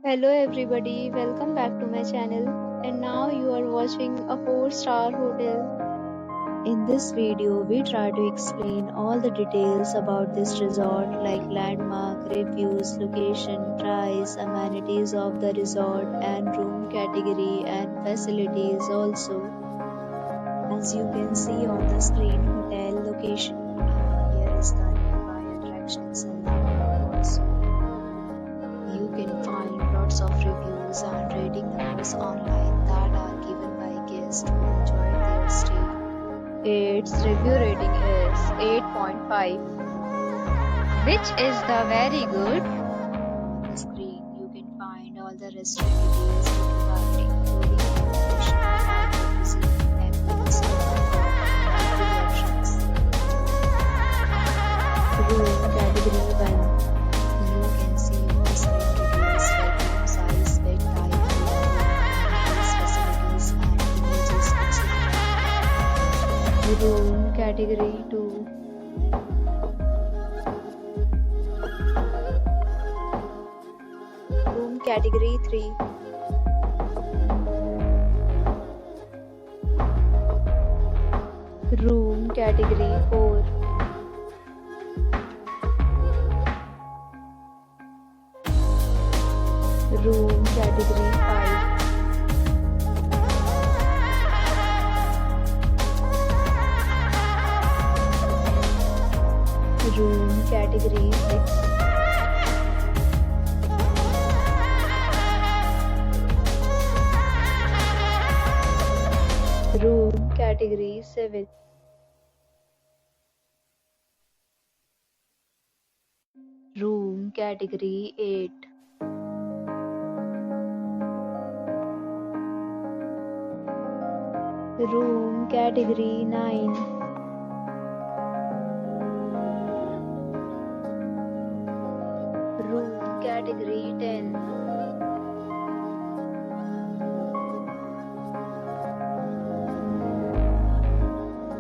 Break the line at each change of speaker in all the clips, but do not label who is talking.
Hello everybody, welcome back to my channel. And now you are watching a 4-star hotel. In this video, we try to explain all the details about this resort like landmark, reviews, location, price, amenities of the resort and room category and facilities also. As you can see on the screen, hotel location. Here is the nearby attractions and landmark also. You can find lots of reviews and rating numbers online that are given by guests who enjoyed their stay. Its review rating is 8.5, which is the very good. On the screen, you can find all the restaurant details required, including accommodation, privacy, amenities, options. Room category 1. You can see on the screen details like room size, bed type, facilities and images, etc. Room category 2. Room category 3. Room category 4. Room category 5. Room category 6. Room category 7. Room category 8. Room category 9. Room category 10.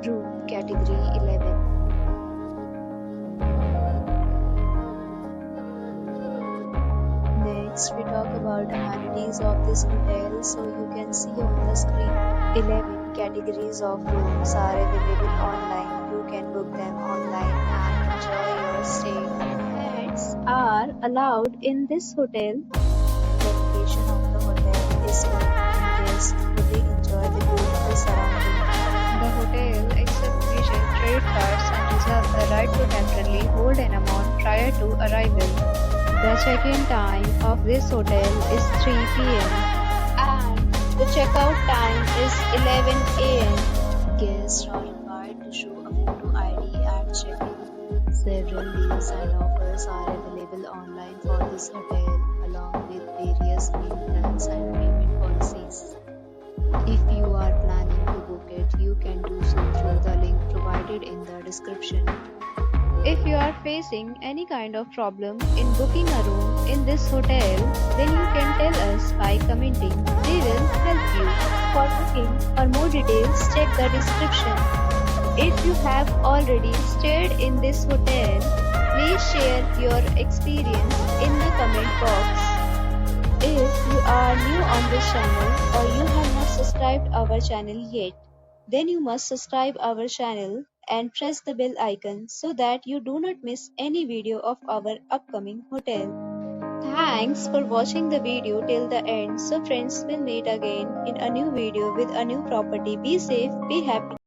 Room category 11. Next, we talk about amenities of this hotel. So you can see on the screen 11 categories of rooms are available online. You can book them online and enjoy your stay. Pets are allowed in this hotel. The location of the hotel is good and guests fully enjoy the beautiful surroundings. The hotel accepts major credit cards and reserves the right to temporarily hold an amount prior to arrival. The check-in time of this hotel is 3 p.m. and the checkout time is 11 a.m. Guests are required to show a photo ID at check-in. Several deals and offers are available online for this hotel, along with various meal plans and payment policies. If you are planning to book it, you can do so through the link provided in the description. If you are facing any kind of problem in booking a room in this hotel, then you can tell us by commenting. We will help you. For booking or more details, check the description. If you have already stayed in this hotel, please share your experience in the comment box. If you are new on this channel or you have not subscribed our channel yet, then you must subscribe our channel and press the bell icon so that you do not miss any video of our upcoming hotel. Thanks for watching the video till the end. So friends, will meet again in a new video with a new property. Be safe, be happy.